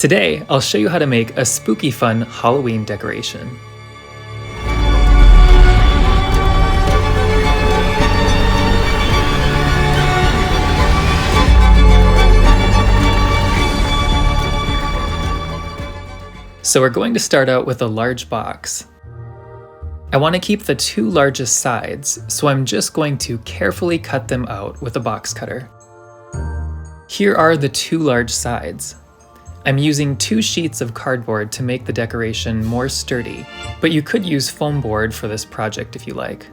Today, I'll show you how to make a spooky fun Halloween decoration. So we're going to start out with a large box. I want to keep the two largest sides, so I'm just going to carefully cut them out with a box cutter. Here are the two large sides. I'm using 2 sheets of cardboard to make the decoration more sturdy, but you could use foam board for this project if you like.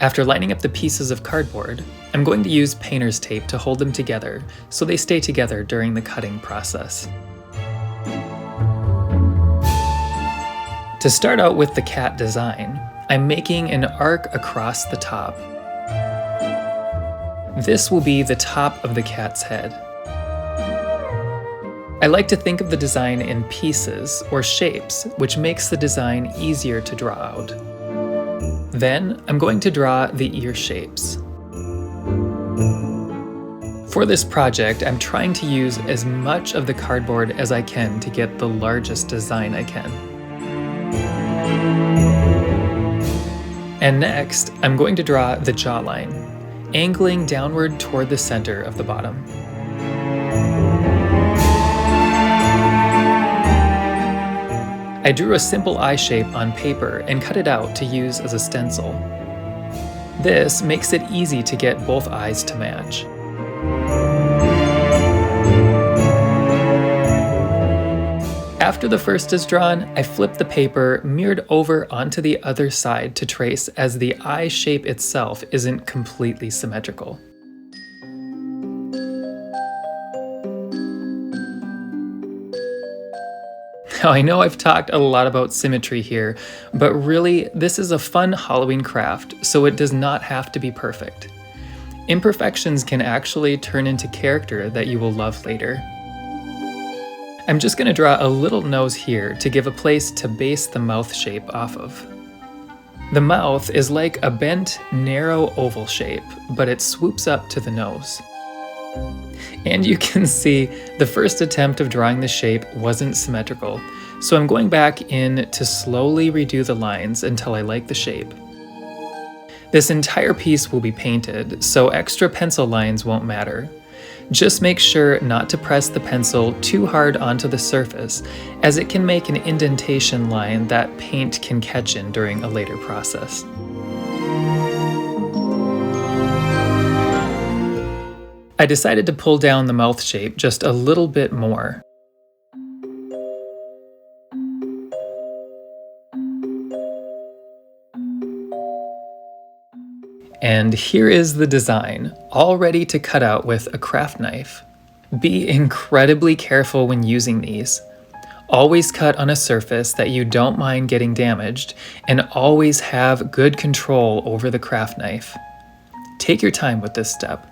After lining up the pieces of cardboard, I'm going to use painter's tape to hold them together so they stay together during the cutting process. To start out with the cat design, I'm making an arc across the top. This will be the top of the cat's head. I like to think of the design in pieces or shapes, which makes the design easier to draw out. Then I'm going to draw the ear shapes. For this project, I'm trying to use as much of the cardboard as I can to get the largest design I can. And next, I'm going to draw the jawline, angling downward toward the center of the bottom. I drew a simple eye shape on paper and cut it out to use as a stencil. This makes it easy to get both eyes to match. After the first is drawn, I flip the paper mirrored over onto the other side to trace, as the eye shape itself isn't completely symmetrical. Now, I know I've talked a lot about symmetry here, but really, this is a fun Halloween craft, so it does not have to be perfect. Imperfections can actually turn into character that you will love later. I'm just going to draw a little nose here to give a place to base the mouth shape off of. The mouth is like a bent, narrow oval shape, but it swoops up to the nose. And you can see the first attempt of drawing the shape wasn't symmetrical, so I'm going back in to slowly redo the lines until I like the shape. This entire piece will be painted, so extra pencil lines won't matter. Just make sure not to press the pencil too hard onto the surface, as it can make an indentation line that paint can catch in during a later process. I decided to pull down the mouth shape just a little bit more. And here is the design, all ready to cut out with a craft knife. Be incredibly careful when using these. Always cut on a surface that you don't mind getting damaged, and always have good control over the craft knife. Take your time with this step.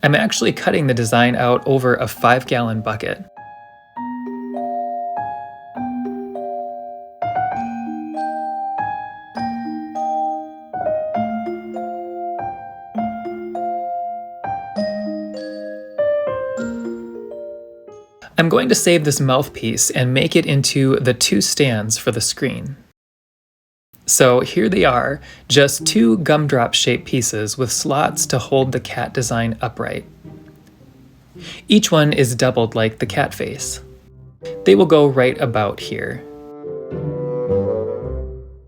I'm actually cutting the design out over a 5-gallon bucket. I'm going to save this mouthpiece and make it into the 2 stands for the screen. So here they are, just 2 gumdrop shaped pieces with slots to hold the cat design upright. Each one is doubled like the cat face. They will go right about here.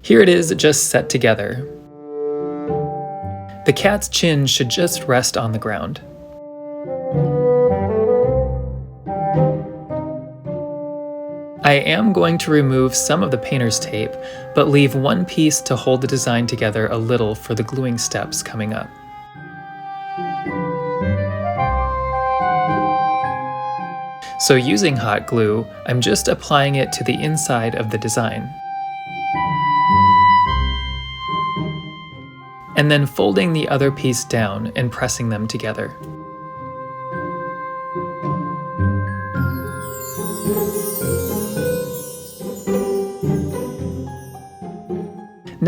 Here it is just set together. The cat's chin should just rest on the ground. I am going to remove some of the painter's tape, but leave 1 piece to hold the design together a little for the gluing steps coming up. So using hot glue, I'm just applying it to the inside of the design. And then folding the other piece down and pressing them together.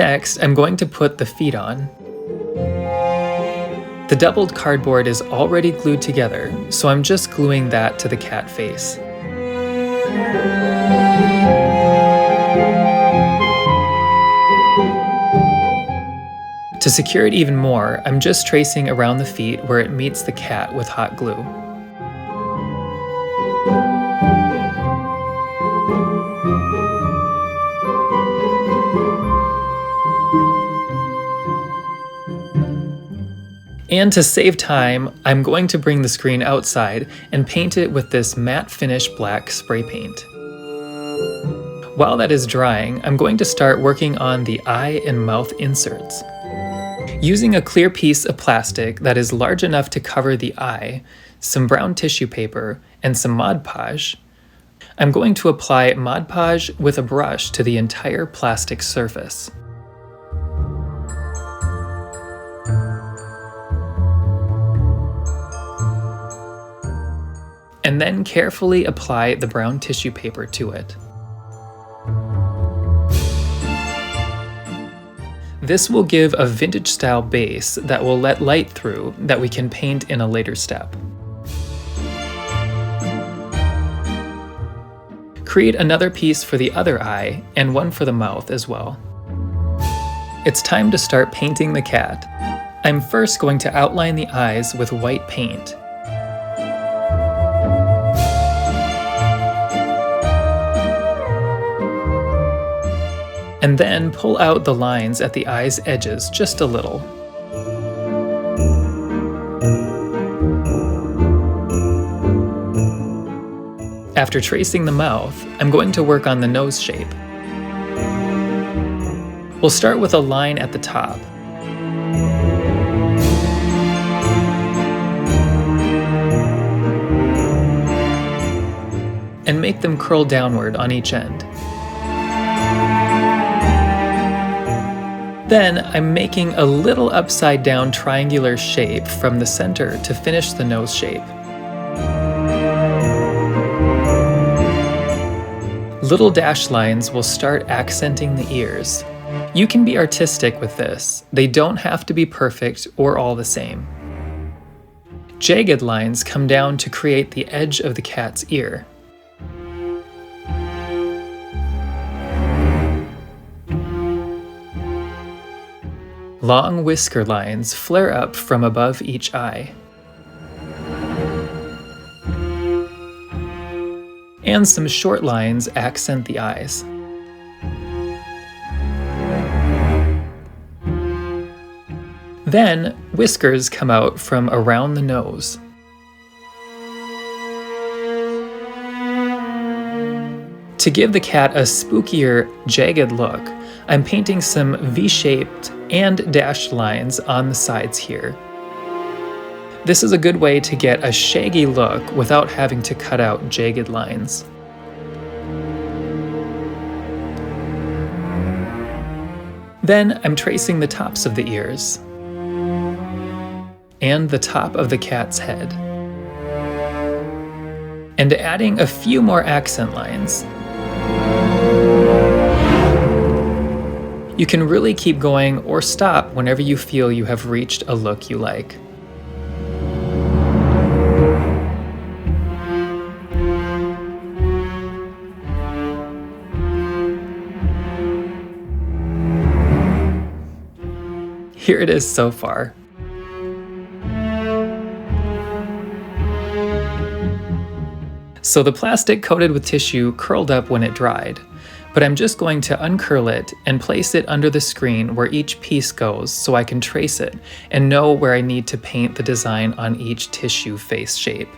Next, I'm going to put the feet on. The doubled cardboard is already glued together, so I'm just gluing that to the cat face. To secure it even more, I'm just tracing around the feet where it meets the cat with hot glue. And to save time, I'm going to bring the screen outside and paint it with this matte finish black spray paint. While that is drying, I'm going to start working on the eye and mouth inserts. Using a clear piece of plastic that is large enough to cover the eye, some brown tissue paper, and some Mod Podge, I'm going to apply Mod Podge with a brush to the entire plastic surface. And then carefully apply the brown tissue paper to it. This will give a vintage-style base that will let light through that we can paint in a later step. Create another piece for the other eye and one for the mouth as well. It's time to start painting the cat. I'm first going to outline the eyes with white paint. And then pull out the lines at the eye's edges just a little. After tracing the mouth, I'm going to work on the nose shape. We'll start with a line at the top. And make them curl downward on each end. Then I'm making a little upside down triangular shape from the center to finish the nose shape. Little dash lines will start accenting the ears. You can be artistic with this. They don't have to be perfect or all the same. Jagged lines come down to create the edge of the cat's ear. Long whisker lines flare up from above each eye. And some short lines accent the eyes. Then, whiskers come out from around the nose. To give the cat a spookier, jagged look, I'm painting some V-shaped and dashed lines on the sides here. This is a good way to get a shaggy look without having to cut out jagged lines. Then I'm tracing the tops of the ears and the top of the cat's head, and adding a few more accent lines. You can really keep going or stop whenever you feel you have reached a look you like. Here it is so far. So the plastic coated with tissue curled up when it dried, but I'm just going to uncurl it and place it under the screen where each piece goes so I can trace it and know where I need to paint the design on each tissue face shape.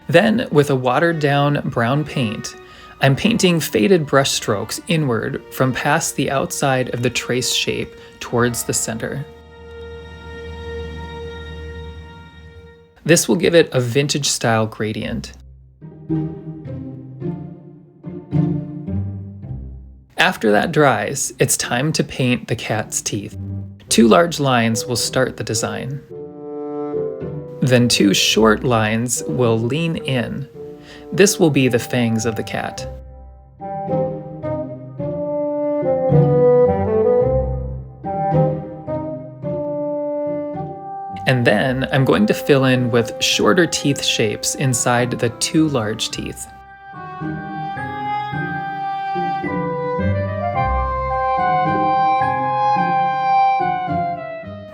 Then, with a watered down brown paint, I'm painting faded brush strokes inward from past the outside of the trace shape towards the center. This will give it a vintage-style gradient. After that dries, it's time to paint the cat's teeth. 2 large lines will start the design. Then 2 short lines will lean in. This will be the fangs of the cat. I'm going to fill in with shorter teeth shapes inside the two large teeth.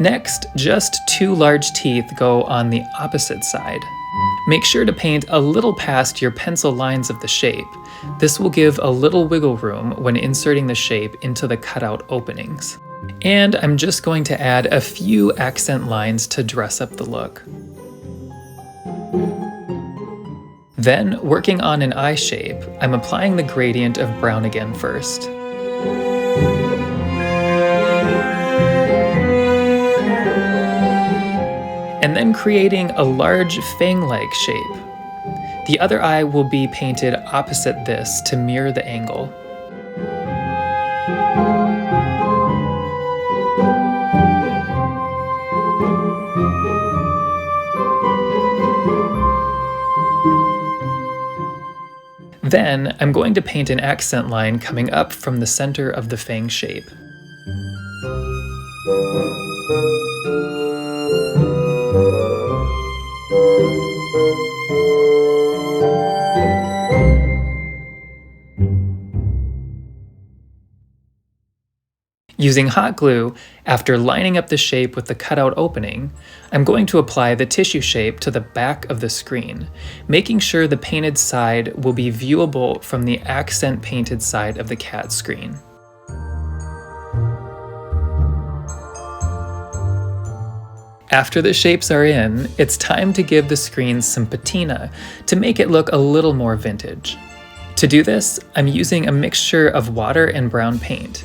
Next, just two large teeth go on the opposite side. Make sure to paint a little past your pencil lines of the shape. This will give a little wiggle room when inserting the shape into the cutout openings. And I'm just going to add a few accent lines to dress up the look. Then, working on an eye shape, I'm applying the gradient of brown again first. And then creating a large fang-like shape. The other eye will be painted opposite this to mirror the angle. Then, I'm going to paint an accent line coming up from the center of the fang shape. Using hot glue, after lining up the shape with the cutout opening, I'm going to apply the tissue shape to the back of the screen, making sure the painted side will be viewable from the accent painted side of the CAD screen. After the shapes are in, it's time to give the screen some patina to make it look a little more vintage. To do this, I'm using a mixture of water and brown paint,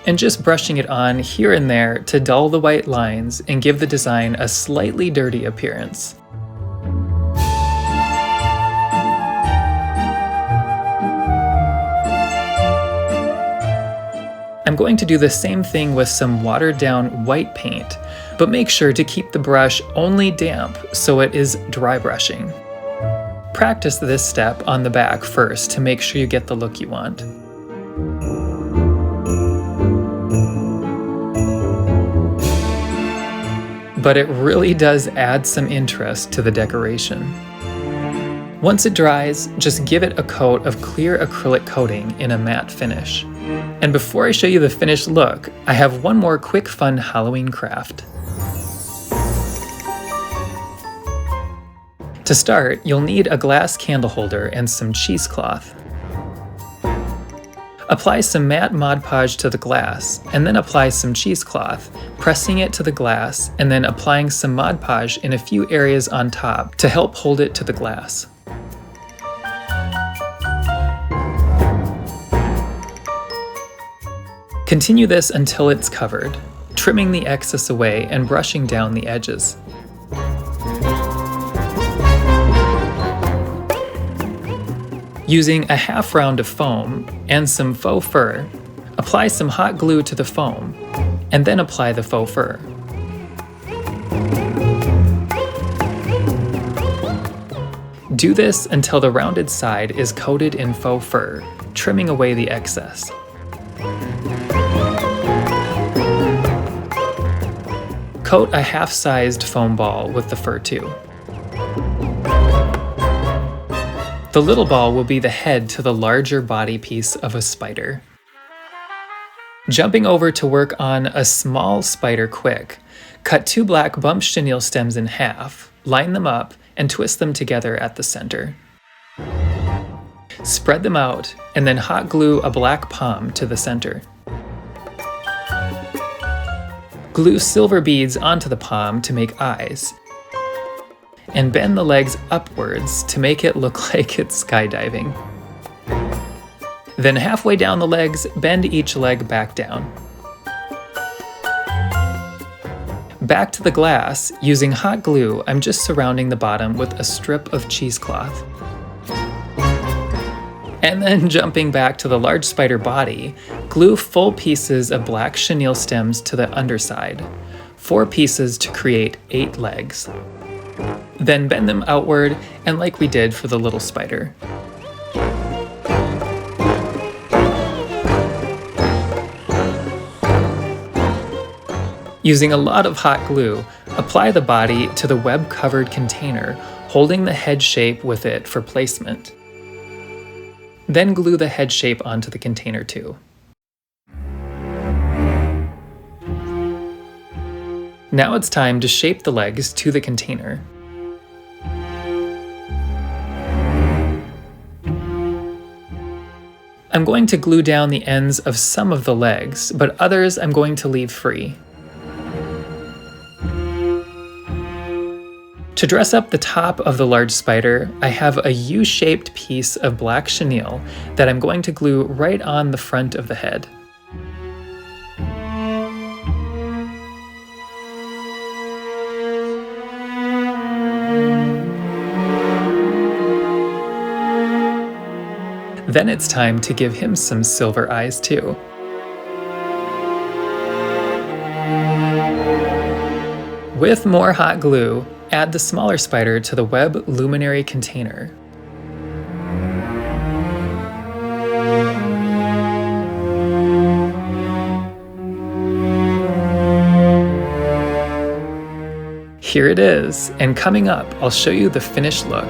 and just brushing it on here and there to dull the white lines and give the design a slightly dirty appearance. I'm going to do the same thing with some watered down white paint, but make sure to keep the brush only damp so it is dry brushing. Practice this step on the back first to make sure you get the look you want. But it really does add some interest to the decoration. Once it dries, just give it a coat of clear acrylic coating in a matte finish. And before I show you the finished look, I have one more quick fun Halloween craft. To start, you'll need a glass candle holder and some cheesecloth. Apply some matte Mod Podge to the glass, and then apply some cheesecloth, pressing it to the glass, and then applying some Mod Podge in a few areas on top to help hold it to the glass. Continue this until it's covered, trimming the excess away and brushing down the edges. Using a half round of foam and some faux fur, apply some hot glue to the foam, and then apply the faux fur. Do this until the rounded side is coated in faux fur, trimming away the excess. Coat a half-sized foam ball with the fur too. The little ball will be the head to the larger body piece of a spider. Jumping over to work on a small spider quick, cut two black bump chenille stems in half, line them up, and twist them together at the center. Spread them out, and then hot glue a black palm to the center. Glue silver beads onto the palm to make eyes, and bend the legs upwards to make it look like it's skydiving. Then halfway down the legs, bend each leg back down. Back to the glass, using hot glue, I'm just surrounding the bottom with a strip of cheesecloth. And then jumping back to the large spider body, glue full pieces of black chenille stems to the underside, 4 pieces to create 8 legs. Then bend them outward, and like we did for the little spider. Using a lot of hot glue, Apply the body to the web-covered container, holding the head shape with it for placement. Then glue the head shape onto the container too. Now it's time to shape the legs to the container. I'm going to glue down the ends of some of the legs, but others I'm going to leave free. To dress up the top of the large spider, I have a U-shaped piece of black chenille that I'm going to glue right on the front of the head. Then it's time to give him some silver eyes too. With more hot glue, add the smaller spider to the web luminary container. Here it is, and coming up, I'll show you the finished look.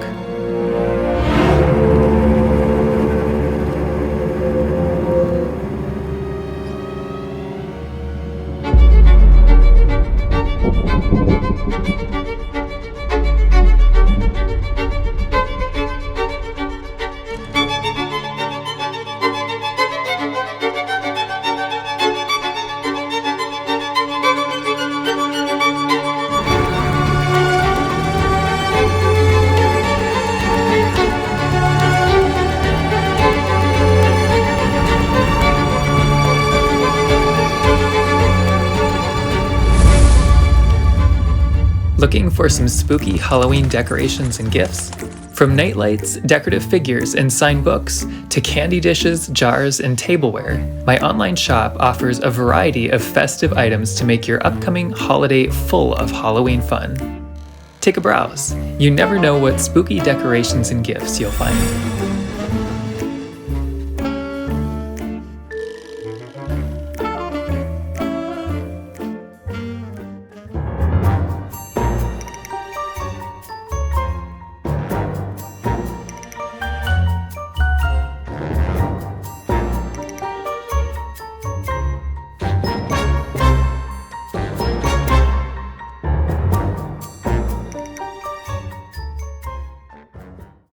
Looking for some spooky Halloween decorations and gifts? From nightlights, decorative figures, and signed books, to candy dishes, jars, and tableware, my online shop offers a variety of festive items to make your upcoming holiday full of Halloween fun. Take a browse. You never know what spooky decorations and gifts you'll find.